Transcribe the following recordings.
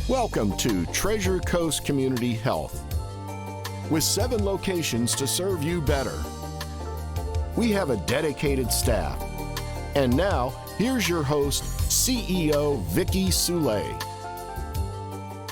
Welcome to Treasure Coast Community Health, with 7 locations to serve you better. We have a dedicated staff. And now, here's your host, CEO Vicki Soule.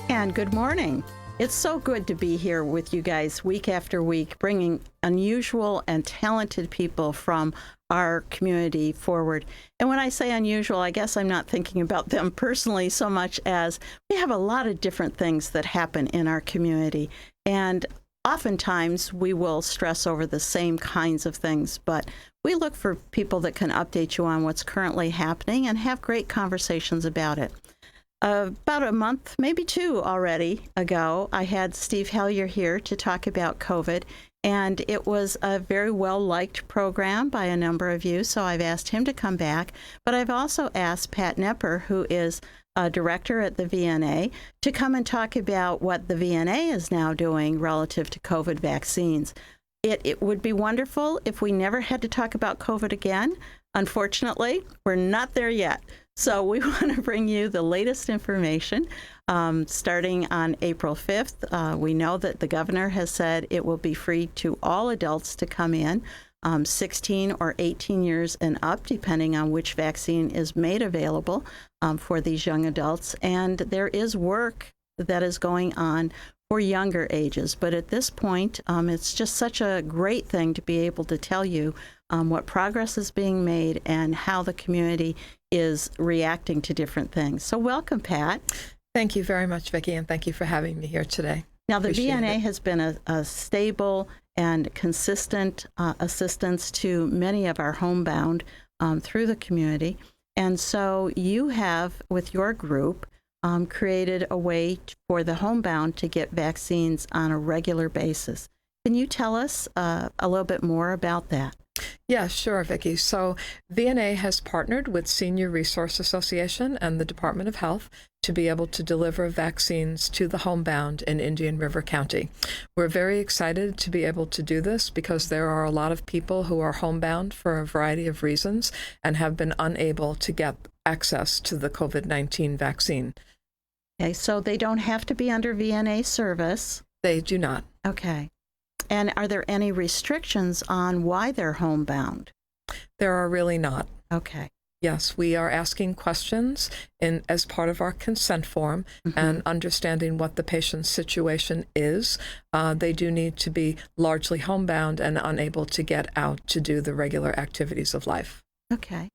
And good morning. It's so good to be here with you guys week after week, bringing unusual and talented people from our community forward. And when I say unusual, I guess I'm not thinking about them personally so much as we have a lot of different things that happen in our community. And oftentimes we will stress over the same kinds of things, but we look for people that can update you on what's currently happening and have great conversations about it. About a month, maybe 2 already ago, I had Steve Hellyer here to talk about COVID, and it was a very well-liked program by a number of you, so I've asked him to come back. But I've also asked Pat Knipper, who is a director at the VNA, to come and talk about what the VNA is now doing relative to COVID vaccines. It would be wonderful if we never had to talk about COVID again. Unfortunately, we're not there yet. So we want to bring you the latest information starting on April 5th. We know that the governor has said it will be free to all adults to come in, 16 or 18 years and up, depending on which vaccine is made available for these young adults. And there is work that is going on for younger ages. But at this point, it's just such a great thing to be able to tell you what progress is being made and how the community is reacting to different things. So welcome, Pat. Thank you very much, Vicki, and thank you for having me here today. Now, the VNA has been a stable and consistent assistance to many of our homebound through the community. And so you have, with your group, created a way for the homebound to get vaccines on a regular basis. Can you tell us a little bit more about that? Yeah, sure, Vicki. So VNA has partnered with Senior Resource Association and the Department of Health to be able to deliver vaccines to the homebound in Indian River County. We're very excited to be able to do this because there are a lot of people who are homebound for a variety of reasons and have been unable to get access to the COVID-19 vaccine. Okay, so they don't have to be under VNA service? They do not. Okay. And are there any restrictions on why they're homebound? There are really not. Okay. Yes, we are asking questions as part of our consent form and understanding what the patient's situation is. They do need to be largely homebound and unable to get out to do the regular activities of life. Okay.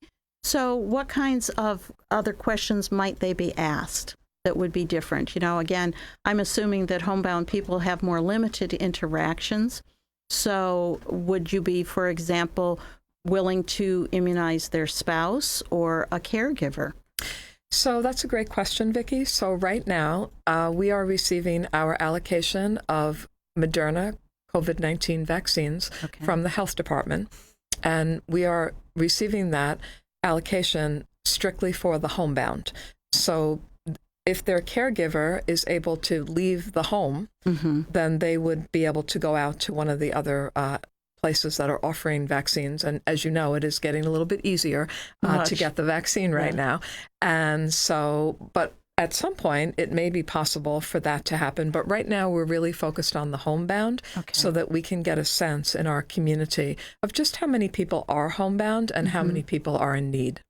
So what kinds of other questions might they be asked that would be different? You know, again, I'm assuming that homebound people have more limited interactions. So would you be, for example, willing to immunize their spouse or a caregiver? So that's a great question, Vicki. So right now, we are receiving our allocation of Moderna COVID-19 vaccines from the health department. And we are receiving that allocation strictly for the homebound. So if their caregiver is able to leave the home, then they would be able to go out to one of the other places that are offering vaccines. And as you know, it is getting a little bit easier to get the vaccine right now. And so, but at some point, it may be possible for that to happen. But right now, we're really focused on the homebound so that we can get a sense in our community of just how many people are homebound and how many people are in need.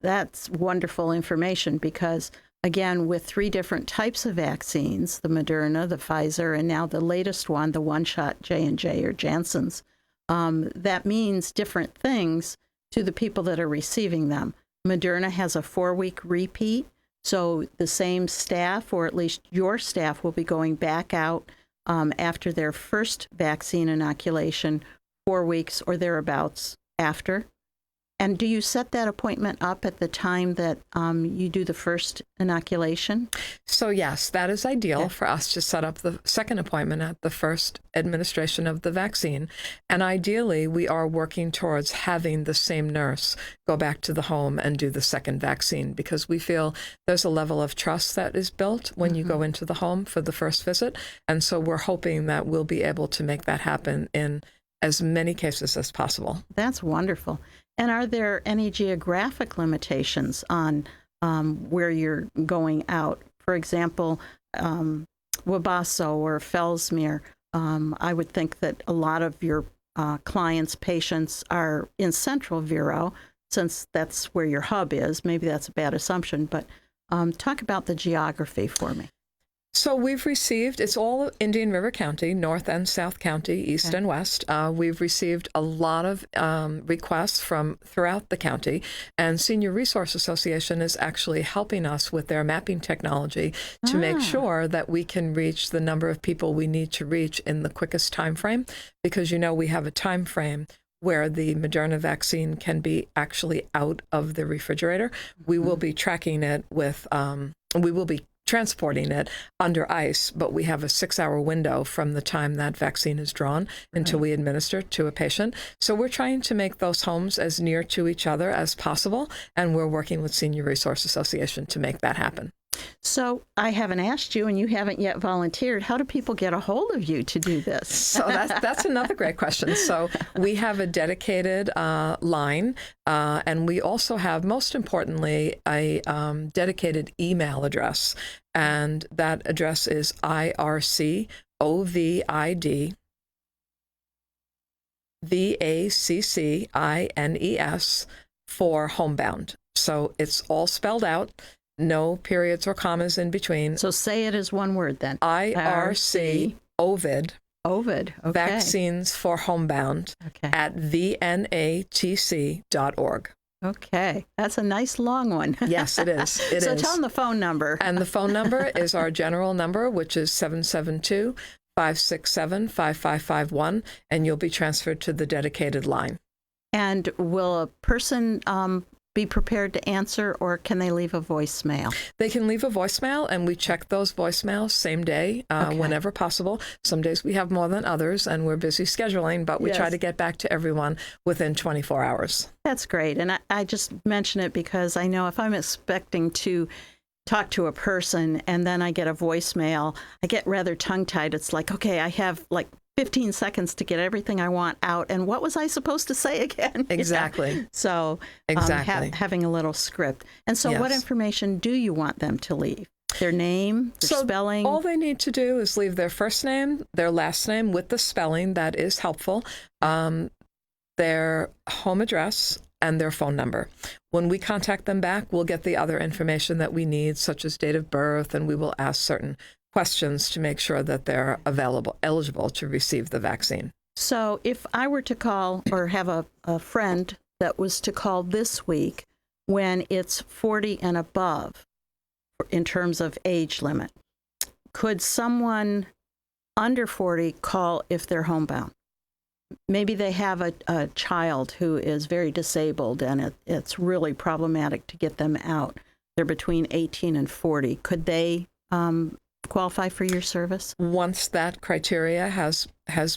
That's wonderful information because, again, with 3 different types of vaccines, the Moderna, the Pfizer, and now the latest one, the one-shot J&J or Janssen's, that means different things to the people that are receiving them. Moderna has a 4-week repeat, so the same staff, or at least your staff, will be going back out after their first vaccine inoculation, 4 weeks or thereabouts after. And do you set that appointment up at the time that you do the first inoculation? So yes, that is ideal for us to set up the second appointment at the first administration of the vaccine. And ideally, we are working towards having the same nurse go back to the home and do the second vaccine because we feel there's a level of trust that is built when you go into the home for the first visit. And so we're hoping that we'll be able to make that happen in as many cases as possible. That's wonderful. And are there any geographic limitations on where you're going out for example, Wabasso or Fellsmere, I would think that a lot of your clients, patients are in Central Vero, since that's where your hub is. Maybe that's a bad assumption, but talk about the geography for me. So we've received, it's all Indian River County, North and South County, East and West. We've received a lot of requests from throughout the county, and Senior Resource Association is actually helping us with their mapping technology to make sure that we can reach the number of people we need to reach in the quickest time frame, because we have a time frame where the Moderna vaccine can be actually out of the refrigerator. We will be tracking it with, we will be transporting it under ice, but we have a 6-hour window from the time that vaccine is drawn until we administer to a patient. So we're trying to make those homes as near to each other as possible, and we're working with Senior Resource Association to make that happen. So I haven't asked you, and you haven't yet volunteered. How do people get a hold of you to do this? So that's another great question. So we have a dedicated line, and we also have, most importantly, a dedicated email address. And that address is IRCOVIDVACCINES for homebound. So it's all spelled out. No periods or commas in between. So say it as one word then. IRCOVID. Okay. Vaccines for homebound at vnatc.org. Okay. That's a nice long one. Yes, it is. So tell them the phone number. And the phone number is our general number, which is 772-567-5551, and you'll be transferred to the dedicated line. And will a person be prepared to answer, or can they leave a voicemail? They can leave a voicemail, and we check those voicemails same day, whenever possible. Some days we have more than others, and we're busy scheduling, but we try to get back to everyone within 24 hours. That's great. And I just mention it because I know if I'm expecting to talk to a person and then I get a voicemail, I get rather tongue-tied. It's like, okay, I have like 15 seconds to get everything I want out. And what was I supposed to say again? Exactly. So having a little script. And so what information do you want them to leave? Their name, their spelling? All they need to do is leave their first name, their last name with the spelling. That is helpful. Their home address and their phone number. When we contact them back, we'll get the other information that we need, such as date of birth, and we will ask certain questions to make sure that they're eligible to receive the vaccine. So if I were to call or have a friend that was to call this week when it's 40 and above in terms of age limit, could someone under 40 call if they're homebound? Maybe they have a child who is very disabled and it's really problematic to get them out. They're between 18 and 40. Could they qualify for your service? Once that criteria has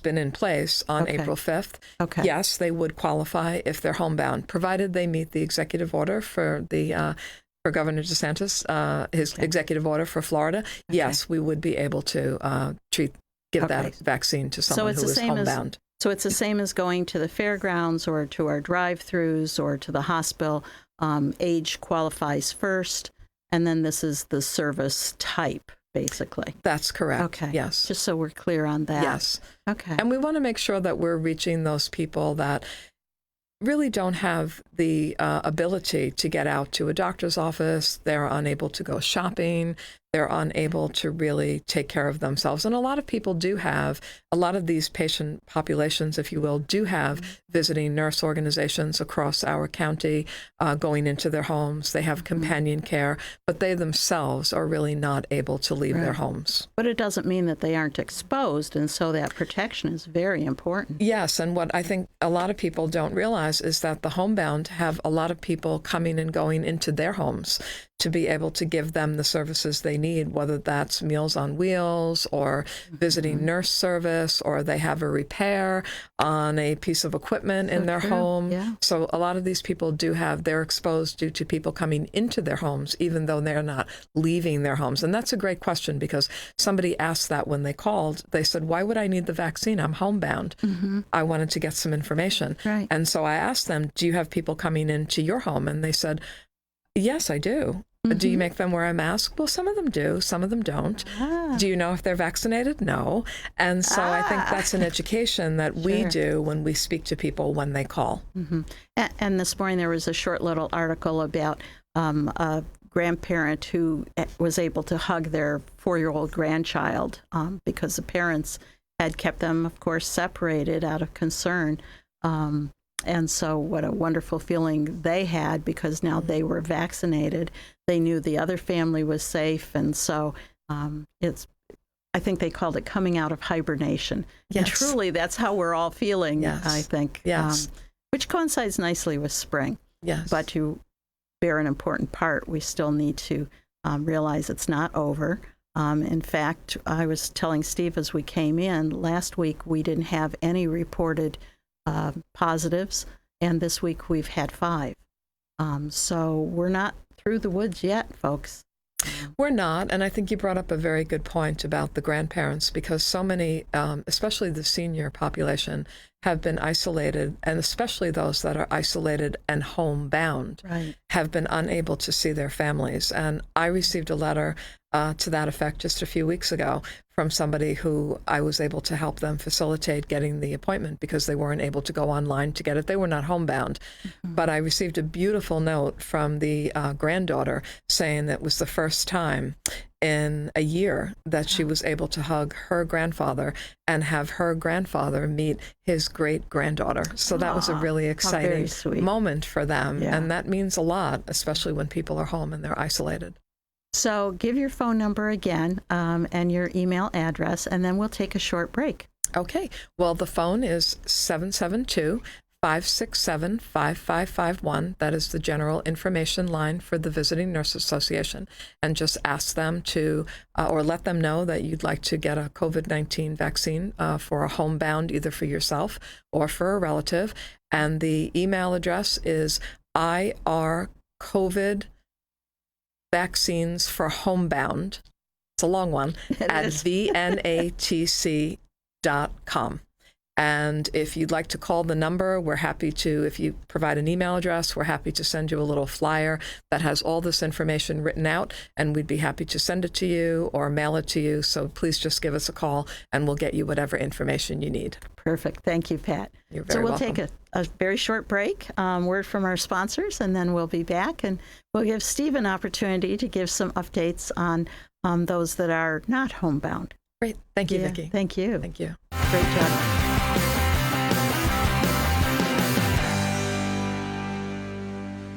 been in place on April 5th, yes, they would qualify if they're homebound, provided they meet the executive order for Governor DeSantis, his executive order for Florida. Yes, we would be able to give that vaccine to someone who is homebound. So it's the same as going to the fairgrounds or to our drive-thrus or to the hospital. Age qualifies first, and then this is the service type, basically. That's correct. Okay. Yes. Just so we're clear on that. Yes. Okay. And we want to make sure that we're reaching those people that really don't have the ability to get out to a doctor's office. They're unable to go shopping. They're unable to really take care of themselves. And a lot of people do have, a lot of these patient populations, if you will, do have visiting nurse organizations across our county going into their homes. They have companion care, but they themselves are really not able to leave their homes. But it doesn't mean that they aren't exposed, and so that protection is very important. Yes, and what I think a lot of people don't realize is that the homebound have a lot of people coming and going into their homes to be able to give them the services they need, whether that's Meals on Wheels or visiting nurse service, or they have a repair on a piece of equipment in their home. Yeah. So a lot of these people they're exposed due to people coming into their homes, even though they're not leaving their homes. And that's a great question, because somebody asked that when they called. They said, why would I need the vaccine? I'm homebound. I wanted to get some information. Right. And so I asked them, do you have people coming into your home? And they said, yes, I do. Do you make them wear a mask? Well, some of them do, some of them don't. Do you know if they're vaccinated? No. And so I think that's an education that we do when we speak to people when they call. And this morning there was a short little article about a grandparent who was able to hug their 4-year-old grandchild because the parents had kept them, of course, separated out of concern. And so what a wonderful feeling they had because now they were vaccinated. They knew the other family was safe. And so I think they called it coming out of hibernation. Yes. And truly, that's how we're all feeling, I think. Yes. Which coincides nicely with spring. Yes. But to bear an important part, we still need to realize it's not over. In fact, I was telling Steve as we came in, last week we didn't have any reported positives, and this week we've had 5. So we're not through the woods yet, folks. We're not, and I think you brought up a very good point about the grandparents because so many, especially the senior population, have been isolated, and especially those that are isolated and homebound have been unable to see their families. And I received a letter to that effect just a few weeks ago from somebody who I was able to help them facilitate getting the appointment because they weren't able to go online to get it. They were not homebound. But I received a beautiful note from the granddaughter saying that it was the first time in a year that she was able to hug her grandfather and have her grandfather meet his great-granddaughter. So that was a really exciting moment for them. And that means a lot, especially when people are home and they're isolated. So give your phone number again and your email address, and then we'll take a short break. Okay. Well, the phone is 772-567-5551. That is the general information line for the Visiting Nurse Association. And just ask them to, or let them know that you'd like to get a COVID-19 vaccine for a homebound, either for yourself or for a relative. And the email address is IRCovidvaccinesforhomebound. It's a long one, at vnatc.com. And if you'd like to call the number, we're happy to, if you provide an email address, we're happy to send you a little flyer that has all this information written out, and we'd be happy to send it to you or mail it to you. So please just give us a call, and we'll get you whatever information you need. Perfect. Thank you, Pat. You're very welcome. So we'll take a very short break, word from our sponsors, and then we'll be back, and we'll give Steve an opportunity to give some updates on those that are not homebound. Great. Thank you, Vicki. Thank you. Thank you. Great job.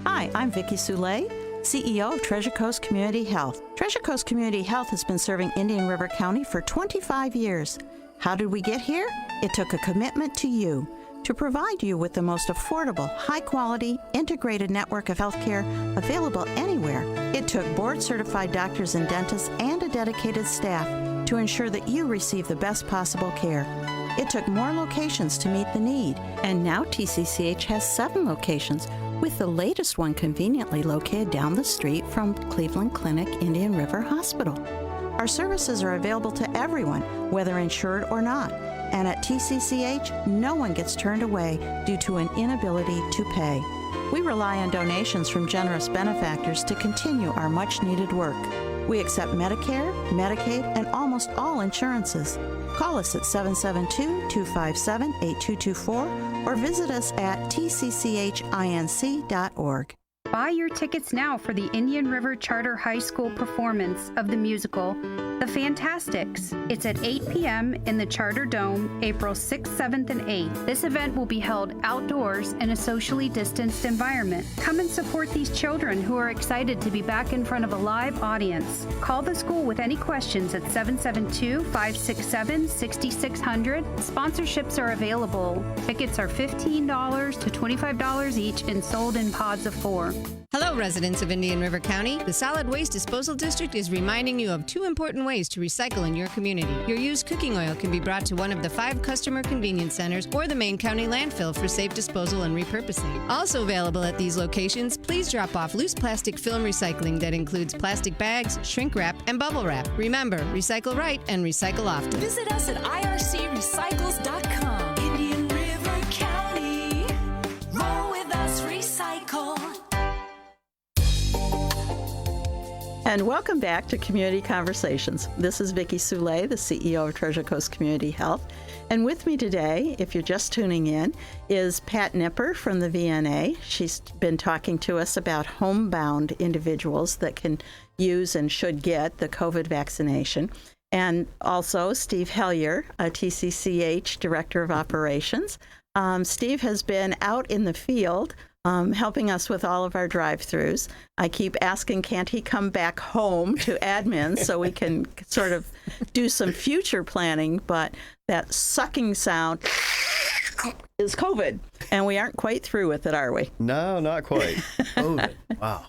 Hi, I'm Vicki Soulé, CEO of Treasure Coast Community Health. Treasure Coast Community Health has been serving Indian River County for 25 years. How did we get here? It took a commitment to you to provide you with the most affordable, high-quality, integrated network of healthcare available anywhere. It took board-certified doctors and dentists and a dedicated staff to ensure that you receive the best possible care. It took more locations to meet the need, and now TCCH has 7 locations, with the latest one conveniently located down the street from Cleveland Clinic Indian River Hospital. Our services are available to everyone, whether insured or not, and at TCCH, no one gets turned away due to an inability to pay. We rely on donations from generous benefactors to continue our much-needed work. We accept Medicare, Medicaid, and almost all insurances. Call us at 772-257-8224 or visit us at tcchinc.org. Buy your tickets now for the Indian River Charter High School performance of the musical, The Fantastics. It's at 8 p.m. in the Charter Dome, April 6th, 7th, and 8th. This event will be held outdoors in a socially distanced environment. Come and support these children who are excited to be back in front of a live audience. Call the school with any questions at 772-567-6600. Sponsorships are available. Tickets are $15 to $25 each and sold in pods of 4. Hello, residents of Indian River County. The Solid Waste Disposal District is reminding you of 2 important ways to recycle in your community. Your used cooking oil can be brought to one of the 5 customer convenience centers or the main county landfill for safe disposal and repurposing. Also available at these locations, please drop off loose plastic film recycling that includes plastic bags, shrink wrap, and bubble wrap. Remember, recycle right and recycle often. Visit us at ircrecycles.com. Indian River County. Roll with us, recycle. And welcome back to Community Conversations. This is Vicki Soule, the CEO of Treasure Coast Community Health. And with me today, if you're just tuning in, is Pat Knipper from the VNA. She's been talking to us about homebound individuals that can use and should get the COVID vaccination. And also Steve Hellyer, a TCCH Director of Operations. Steve has been out in the field helping us with all of our drive-thrus. I keep asking, can't he come back home to admin so we can sort of do some future planning, but that sucking sound is COVID, and we aren't quite through with it, are we? No, not quite. COVID. Wow.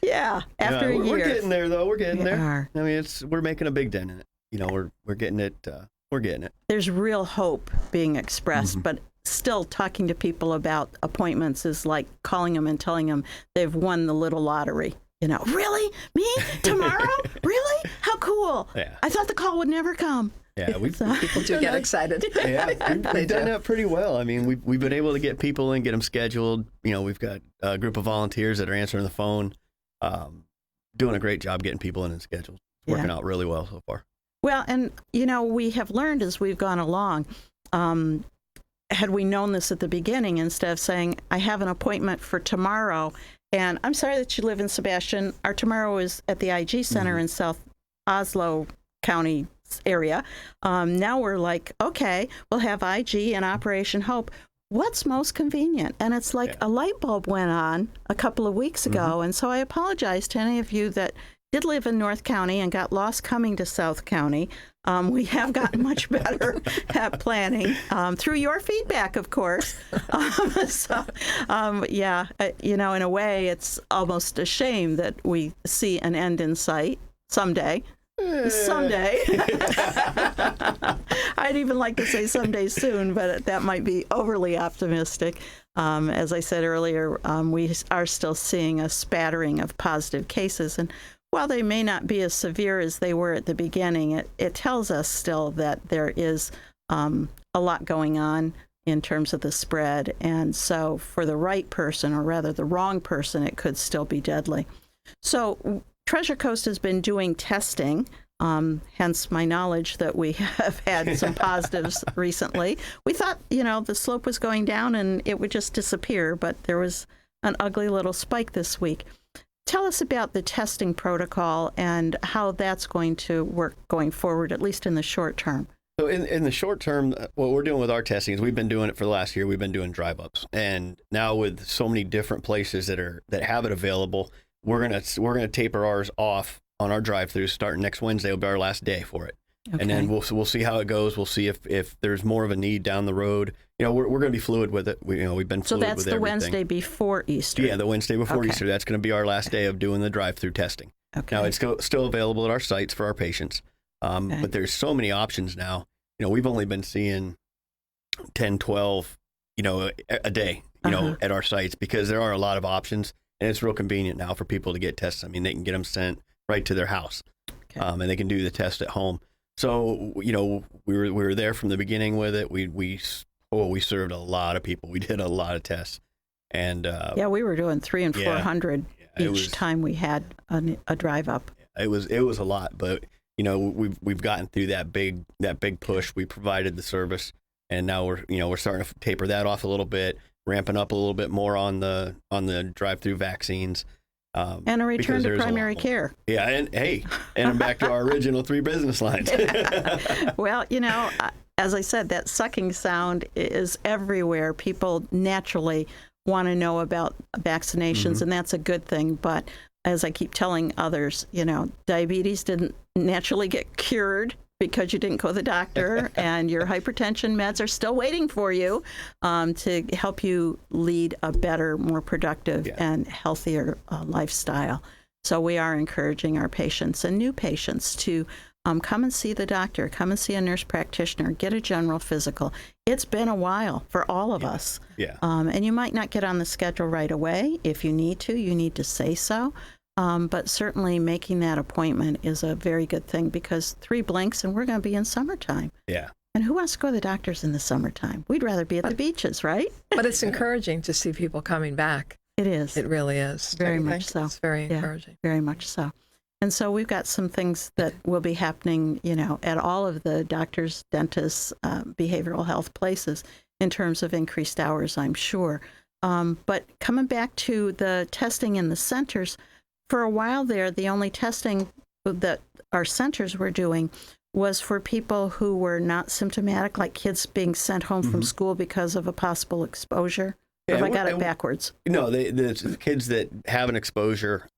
Yeah, after a year. We're getting there, though. We're getting there. Are. I mean, we're making a big dent in it. You know, we're getting it. We're getting it. There's real hope being expressed, but still talking to people about appointments is like calling them and telling them they've won the little lottery. You know, really? Me? Tomorrow? Really? How cool. Yeah. I thought the call would never come. Yeah, People do get excited. Yeah, we've done that pretty well. I mean, we've been able to get people in, get them scheduled. You know, we've got a group of volunteers that are answering the phone, doing a great job getting people in and scheduled. It's working out really well so far. Well, and, you know, we have learned as we've gone along, had we known this at the beginning, instead of saying, I have an appointment for tomorrow, and I'm sorry that you live in Sebastian, our tomorrow is at the IG Center in South Oslo County area. Now we're like, okay, we'll have IG and Operation Hope. What's most convenient? And it's like a light bulb went on a couple of weeks ago, and so I apologize to any of you that did live in North County and got lost coming to South County. We have gotten much better at planning through your feedback, of course. You know, in a way, it's almost a shame that we see an end in sight someday. Someday. I'd even like to say someday soon, but that might be overly optimistic. As I said earlier, we are still seeing a spattering of positive cases, and while they may not be as severe as they were at the beginning, it tells us still that there is a lot going on in terms of the spread. And so for the right person, or rather the wrong person, it could still be deadly. So Treasure Coast has been doing testing, hence my knowledge that we have had some positives recently. We thought, you know, the slope was going down and it would just disappear, but there was an ugly little spike this week. Tell us about the testing protocol and how that's going to work going forward, at least in the short term. So in the short term, what we're doing with our testing is we've been doing it for the last year. We've been doing drive-ups, and now with so many different places that have it available, we're gonna taper ours off on our drive-throughs starting next Wednesday. Will be our last day for it, and then we'll see how it goes. We'll see if there's more of a need down the road. You know, we're going to be fluid with it. We've been fluid with everything. So that's the Wednesday before Easter. Yeah, the Wednesday before Easter. That's going to be our last day of doing the drive-through testing. Okay. Now, it's still available at our sites for our patients, but there's so many options now. You know, we've only been seeing 10, 12, you know, a day, you know, at our sites, because there are a lot of options, and it's real convenient now for people to get tests. I mean, they can get them sent right to their house, and they can do the test at home. So, you know, we were there from the beginning with it. We served a lot of people. We did a lot of tests, and we were doing 300 and 400 each time we had a drive up. It was a lot, but you know, we've gotten through that big push. We provided the service, and now we're starting to taper that off a little bit, ramping up a little bit more on the drive-through vaccines. And a return to primary care. Yeah, and I'm back to our original 3 business lines. Well, you know, as I said, that sucking sound is everywhere. People naturally want to know about vaccinations, and that's a good thing. But as I keep telling others, you know, diabetes didn't naturally get cured because you didn't go to the doctor, and your hypertension meds are still waiting for you to help you lead a better, more productive and healthier lifestyle. So we are encouraging our patients and new patients to come and see the doctor, come and see a nurse practitioner, get a general physical. It's been a while for all of us. Yeah. And you might not get on the schedule right away. If you need to say so. But certainly making that appointment is a very good thing, because 3 blinks and we're going to be in summertime. Yeah. And who wants to go to the doctors in the summertime? We'd rather be at the beaches, right? But it's encouraging to see people coming back. It is. It really is. Very much so. It's very encouraging. Very much so. And so we've got some things that will be happening, at all of the doctors, dentists, behavioral health places in terms of increased hours, I'm sure. But coming back to the testing in the centers, for a while there, the only testing that our centers were doing was for people who were not symptomatic, like kids being sent home from school because of a possible exposure. Or have I got it backwards? No, the kids that have an exposure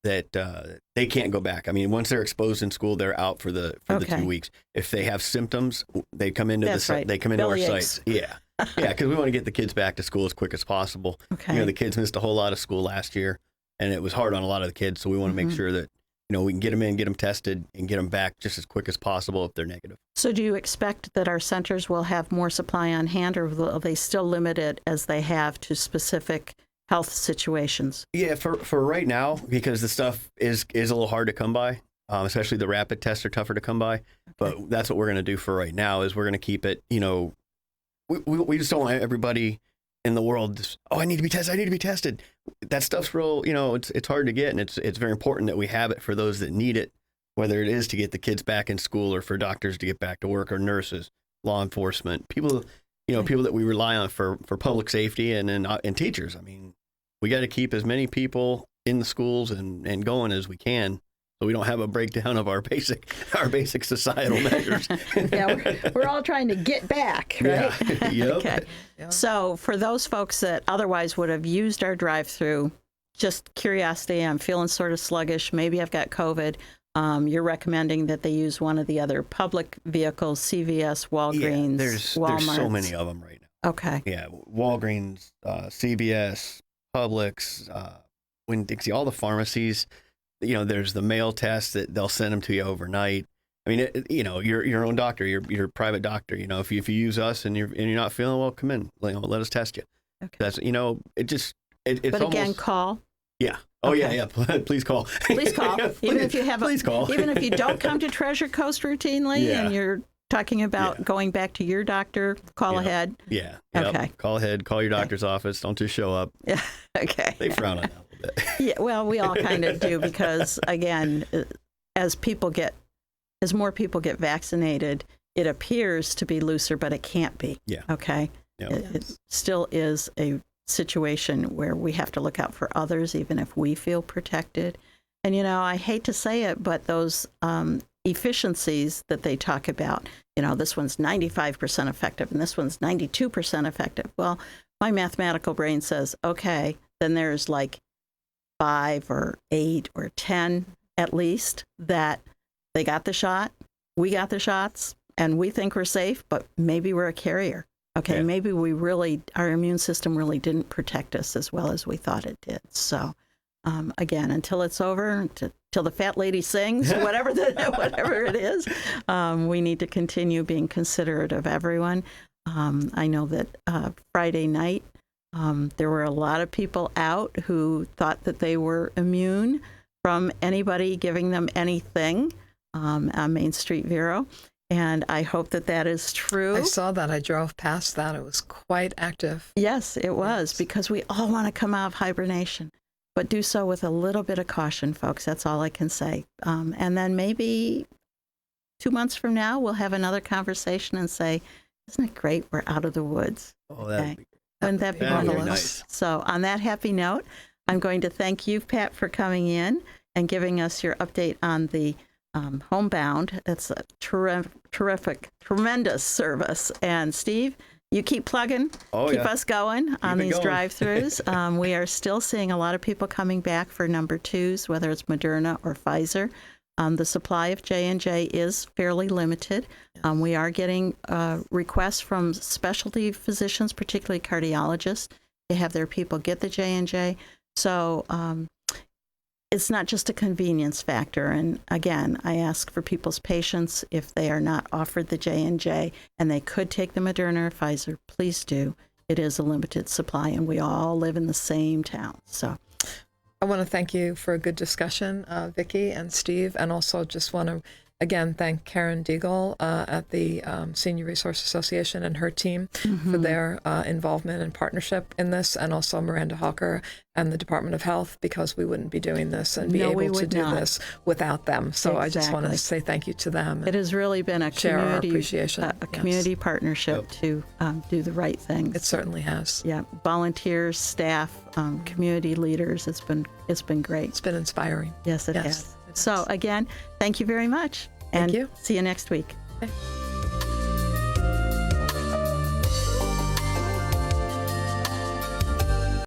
that they can't go back. I mean, once they're exposed in school, they're out for the 2 weeks. If they have symptoms, they come into they come into our sites. Yeah, because we want to get the kids back to school as quick as possible. Okay. The kids missed a whole lot of school last year, and it was hard on a lot of the kids. So we want to make sure that we can get them in, get them tested, and get them back just as quick as possible if they're negative. So do you expect that our centers will have more supply on hand, or will they still limit it as they have to specific health situations? Yeah, for right now, because the stuff is a little hard to come by, especially the rapid tests are tougher to come by. But that's what we're going to do for right now is we're going to keep it, we just don't want everybody in the world just, I need to be tested. That stuff's real, it's hard to get, and it's very important that we have it for those that need it, whether it is to get the kids back in school or for doctors to get back to work or nurses, law enforcement, people, people that we rely on for public safety and teachers. I mean, we got to keep as many people in the schools and going as we can, so we don't have a breakdown of our basic societal measures. We're all trying to get back, right? Yeah. Yep. Okay. Yeah. So for those folks that otherwise would have used our drive-through, just curiosity, I'm feeling sort of sluggish. Maybe I've got COVID. You're recommending that they use one of the other public vehicles, CVS, Walgreens, Walmart. There's so many of them right now. Okay. Yeah, Walgreens, CVS, Publix, Winn-Dixie, all the pharmacies. There's the mail test that they'll send them to you overnight. I mean, your own doctor, your private doctor. If you use us and you're not feeling well, come in. Let us test you. Okay. That's it's But again, almost, call. Yeah. Oh Okay. yeah. Please call. Please call. Even if you have please call. Even if you don't come to Treasure Coast routinely and you're talking about going back to your doctor, call ahead. Yeah. Okay. Call ahead. Call your doctor's office. Don't just show up. Yeah. Okay. They frown on that a little bit. Yeah. Well, we all kind of do because, again, as more people get vaccinated, it appears to be looser, but it can't be. Yeah. Okay. Yeah. It still is a situation where we have to look out for others, even if we feel protected. And, I hate to say it, but those efficiencies that they talk about, this one's 95% effective and this one's 92% effective. Well, my mathematical brain says, okay, then there's like 5 or 8 or 10 at least that they got the shot, we got the shots, and we think we're safe, but maybe we're a carrier. Okay, maybe our immune system really didn't protect us as well as we thought it did. So, again, until it's over, till the fat lady sings, whatever it is, we need to continue being considerate of everyone. I know that Friday night, there were a lot of people out who thought that they were immune from anybody giving them anything on Main Street Vero. And I hope that is true. I saw that. I drove past that. It was quite active. Yes, it was, because we all want to come out of hibernation, but do so with a little bit of caution, folks. That's all I can say. And then maybe 2 months from now, we'll have another conversation and say, isn't it great we're out of the woods? Oh, that'd be great. Wouldn't that be marvelous? Nice. So on that happy note, I'm going to thank you, Pat, for coming in and giving us your update on the HOMEBOUND. It's a terrific, tremendous service. And Steve, you keep plugging, keep us going on these drive-thrus. We are still seeing a lot of people coming back for number 2s, whether it's Moderna or Pfizer. The supply of J&J is fairly limited. We are getting requests from specialty physicians, particularly cardiologists, to have their people get the J&J. So it's not just a convenience factor. And again, I ask for people's patience. If they are not offered the J&J and they could take the Moderna or Pfizer, please do. It is a limited supply, and we all live in the same town. So I want to thank you for a good discussion, Vicki and Steve, and also just want to again thank Karen Deagle at the Senior Resource Association and her team for their involvement and partnership in this, and also Miranda Hawker and the Department of Health, because we wouldn't be doing this and be No, we able to would do not. this without them. So I just want to Exactly. say thank you to them. It has really been a share our community appreciation. a community partnership to do the right things. It certainly has. Yeah, volunteers, staff, community leaders. It's been great. It's been inspiring. Yes, it Yes, has. it So has. again, thank you very much. Thank And you. see you next week. Okay.